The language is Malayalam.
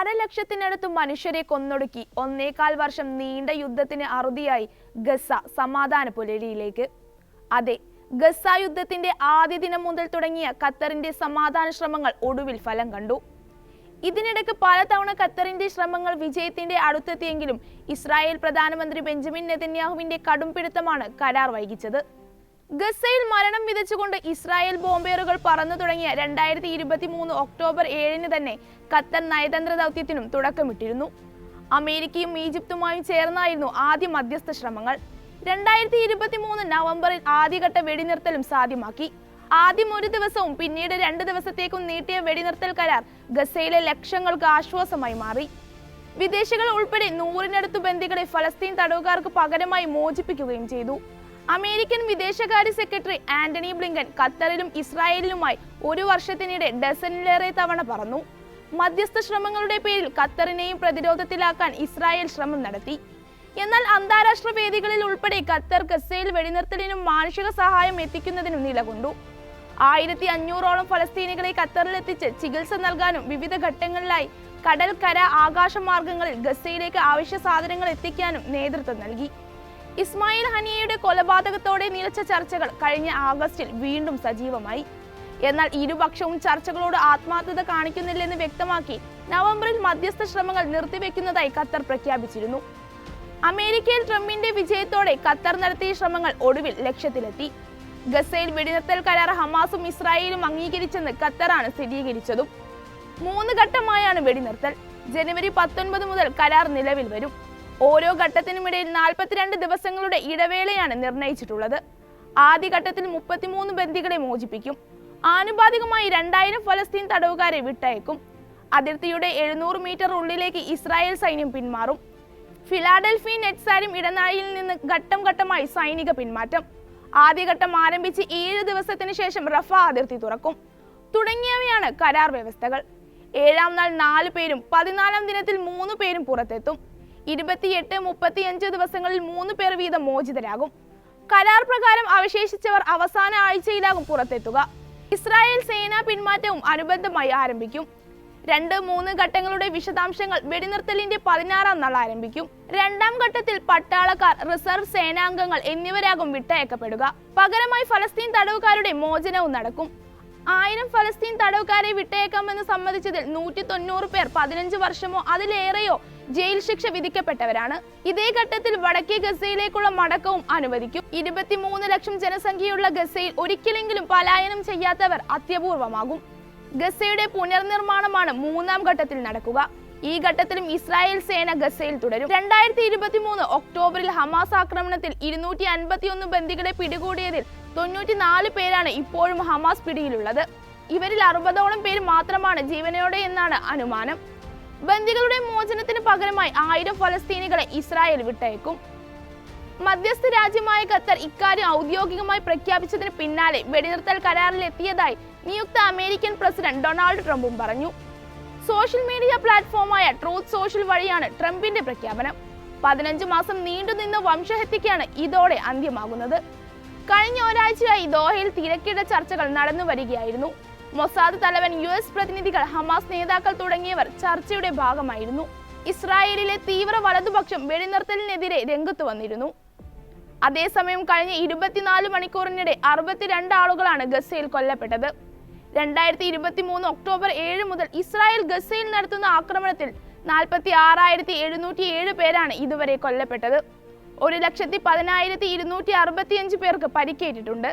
അരലക്ഷത്തിനടുത്ത് മനുഷ്യരെ കൊന്നൊടുക്കി 1.25 വർഷം നീണ്ട യുദ്ധത്തിന് അറുതിയായി ഗസ സമാധാന പുലരിയിലേക്ക്. അതെ, ഗസ യുദ്ധത്തിന്റെ ആദ്യ ദിനം മുതൽ തുടങ്ങിയ ഖത്തറിന്റെ സമാധാന ശ്രമങ്ങൾ ഒടുവിൽ ഫലം കണ്ടു. ഇതിനിടയ്ക്ക് പലതവണ ഖത്തറിന്റെ ശ്രമങ്ങൾ വിജയത്തിന്റെ അടുത്തെത്തിയെങ്കിലും ഇസ്രായേൽ പ്രധാനമന്ത്രി ബെഞ്ചമിൻ നെതന്യാഹുവിന്റെ കടും പിടുത്തമാണ് കരാർ വൈകിച്ചത്. ഗസയിൽ മരണം വിതച്ചുകൊണ്ട് ഇസ്രായേൽ ബോംബേറുകൾ പറന്നു തുടങ്ങിയ 2023 ഒക്ടോബർ 7 തന്നെ ഖത്തർ നയതന്ത്ര ദൗത്യത്തിനും തുടക്കമിട്ടിരുന്നു. അമേരിക്കയും ഈജിപ്തുമായും ചേർന്നായിരുന്നു ആദ്യ മധ്യസ്ഥ ശ്രമങ്ങൾ. 2023 നവംബറിൽ ആദ്യഘട്ട വെടിനിർത്തലും സാധ്യമാക്കി. ആദ്യം ഒരു ദിവസവും പിന്നീട് 2 ദിവസത്തേക്കും നീട്ടിയ വെടിനിർത്തൽ കരാർ ഗസയിലെ ലക്ഷങ്ങൾക്ക് ആശ്വാസമായി മാറി. വിദേശികൾ ഉൾപ്പെടെ 100-നടുത്ത് ബന്ദികളെ ഫലസ്തീൻ തടവുകാർക്ക് പകരമായി മോചിപ്പിക്കുകയും ചെയ്തു. അമേരിക്കൻ വിദേശകാര്യ സെക്രട്ടറി ആന്റണി ബ്ലിങ്കൻ ഖത്തറിലും ഇസ്രായേലിലുമായി 1 വർഷത്തിനിടെ ഡസനിലേറെ തവണ പറന്നു. മധ്യസ്ഥ ശ്രമങ്ങളുടെ പേരിൽ ഖത്തറിനെയും പ്രതിരോധത്തിലാക്കാൻ ഇസ്രായേൽ ശ്രമം നടത്തി. എന്നാൽ അന്താരാഷ്ട്ര വേദികളിൽ ഉൾപ്പെടെ ഖത്തർ ഗസയിൽ വെടിനിർത്തലിനും മാനുഷിക സഹായം എത്തിക്കുന്നതിനും നിലകൊണ്ടു. 1500ഓളം ഫലസ്തീനികളെ ഖത്തറിലെത്തിച്ച് ചികിത്സ നൽകാനും വിവിധ ഘട്ടങ്ങളിലായി കടൽ, കര, ആകാശ മാർഗങ്ങളിൽ ഗസയിലേക്ക് ആവശ്യ സാധനങ്ങൾ എത്തിക്കാനും നേതൃത്വം നൽകി. ഇസ്മായിൽ ഹനിയയുടെ കൊലപാതകത്തോടെ നിലച്ച ചർച്ചകൾ കഴിഞ്ഞ ആഗസ്റ്റിൽ വീണ്ടും സജീവമായി. എന്നാൽ ഇരുപക്ഷവും ചർച്ചകളോട് ആത്മാർത്ഥത കാണിക്കുന്നില്ലെന്ന് വ്യക്തമാക്കി നവംബറിൽ മധ്യസ്ഥ ശ്രമങ്ങൾ നിർത്തിവെക്കുന്നതായി ഖത്തർ പ്രഖ്യാപിച്ചിരുന്നു. അമേരിക്കയിൽ ട്രംപിന്റെ വിജയത്തോടെ ഖത്തർ നടത്തിയ ശ്രമങ്ങൾ ഒടുവിൽ ലക്ഷ്യത്തിലെത്തി. ഗസയിൽ വെടിനിർത്തൽ കരാർ ഹമാസും ഇസ്രായേലും അംഗീകരിച്ചെന്ന് ഖത്തറാണ് സ്ഥിരീകരിച്ചതും. 3 ഘട്ടമായാണ് വെടിനിർത്തൽ. ജനുവരി 19 മുതൽ കരാർ നിലവിൽ വരും. ഓരോ ഘട്ടത്തിനുമിടയിൽ 42 ദിവസങ്ങളുടെ ഇടവേളയാണ് നിർണയിച്ചിട്ടുള്ളത്. ആദ്യഘട്ടത്തിൽ 33 ബന്ദികളെ മോചിപ്പിക്കും. ആനുപാതികമായി 2000 ഫലസ്തീൻ തടവുകാരെ വിട്ടയക്കും. അതിർത്തിയുടെ 700 മീറ്റർ ഉള്ളിലേക്ക് ഇസ്രായേൽ സൈന്യം പിന്മാറും. ഫിലാഡൽഫി, നെറ്റ്സാരിം ഇടനാഴിയിൽ നിന്ന് ഘട്ടം ഘട്ടമായി സൈനിക പിന്മാറ്റം. ആദ്യഘട്ടം ആരംഭിച്ച് 7 ദിവസത്തിന് ശേഷം റഫ അതിർത്തി തുറക്കും. തുടങ്ങിയവയാണ് കരാർ വ്യവസ്ഥകൾ. 7-ാം നാൾ 4 പേരും 14-ാം ദിനത്തിൽ 3 പേരും പുറത്തെത്തും. 28, 35 ദിവസങ്ങളിൽ 3 പേർ വീതം മോചിതരാകും. കരാർ പ്രകാരം അവശേഷിച്ചവർ അവസാന ആഴ്ചയിലാകും പുറത്തെത്തുക. ഇസ്രായേൽ സേനാ പിന്മാറ്റവും അനുബന്ധമായി ആരംഭിക്കും. 2-3 ഘട്ടങ്ങളുടെ വിശദാംശങ്ങൾ വെടിനിർത്തലിന്റെ 16-ാം നാൾ ആരംഭിക്കും. 2-ാം ഘട്ടത്തിൽ പട്ടാളക്കാർ, റിസർവ് സേനാംഗങ്ങൾ എന്നിവരാകും വിട്ടയക്കപ്പെടുക. പകരമായി ഫലസ്തീൻ തടവുകാരുടെ മോചനവും നടക്കും. 1000 ഫലസ്തീൻ തടവുകാരെ വിട്ടയക്കാമെന്ന് സമ്മതിച്ചതിൽ 190 പേർ 15 വർഷമോ അതിലേറെയോ ജയിൽ ശിക്ഷ വിധിക്കപ്പെട്ടവരാണ്. ഇതേ ഘട്ടത്തിൽ വടക്കേ ഗസയിലേക്കുള്ള മടക്കവും അനുവദിക്കും. 23 ലക്ഷം ജനസംഖ്യയുള്ള ഗസയിൽ ഒരിക്കലെങ്കിലും പലായനം ചെയ്യാത്തവർ അത്യപൂർവമാകും. ഗസയുടെ പുനർനിർമ്മാണമാണ് 3-ാം ഘട്ടത്തിൽ നടക്കുക. ഈ ഘട്ടത്തിലും ഇസ്രായേൽ സേന ഗസയിൽ തുടരും. 2023 ഒക്ടോബറിൽ ഹമാസ് ആക്രമണത്തിൽ 251 ബന്ദികളെ പിടികൂടിയതിൽ 94 പേരാണ് ഇപ്പോഴും ഹമാസ് പിടിയിലുള്ളത്. ഇവരിൽ 60ഓളം പേര് മാത്രമാണ് ജീവനോടെ എന്നാണ് അനുമാനം. ബന്ദികളുടെ മോചനത്തിന് പകരമായി 1000 ഫലസ്തീനികളെ ഇസ്രായേൽ വിട്ടയക്കും. മധ്യസ്ഥ രാജ്യമായ ഖത്തർ ഇക്കാര്യം ഔദ്യോഗികമായി പ്രഖ്യാപിച്ചതിന് പിന്നാലെ വെടിനിർത്തൽ കരാറിൽ എത്തിയതായി നിയുക്ത അമേരിക്കൻ പ്രസിഡന്റ് ഡൊണാൾഡ് ട്രംപും പറഞ്ഞു. സോഷ്യൽ മീഡിയ പ്ലാറ്റ്ഫോമായ ട്രൂത്ത് സോഷ്യൽ വഴിയാണ് ട്രംപിന്റെ പ്രഖ്യാപനം. 15 മാസം നീണ്ടുനിന്ന വംശഹത്യക്കാണ് ഇതോടെ അന്ത്യമാകുന്നത്. കഴിഞ്ഞ ഒരാഴ്ചയായി ദോഹയിൽ തിരക്കിട്ട ചർച്ചകൾ നടന്നു വരികയായിരുന്നു. മൊസാദ് തലവൻ, US പ്രതിനിധികൾ, ഹമാസ് നേതാക്കൾ തുടങ്ങിയവർ ചർച്ചയുടെ ഭാഗമായിരുന്നു. ഇസ്രായേലിലെ തീവ്ര വലതുപക്ഷം വെടിനിർത്തലിനെതിരെ രംഗത്ത് വന്നിരുന്നു. അതേസമയം കഴിഞ്ഞ 24 മണിക്കൂറിനിടെ 62 ആളുകളാണ് ഗസയിൽ കൊല്ലപ്പെട്ടത്. 2023 ഒക്ടോബർ 7 മുതൽ ഇസ്രായേൽ ഗസയിൽ നടത്തുന്ന ആക്രമണത്തിൽ 46,707 പേരാണ് ഇതുവരെ കൊല്ലപ്പെട്ടത്. 1,10,265 പേർക്ക് പരിക്കേറ്റിട്ടുണ്ട്.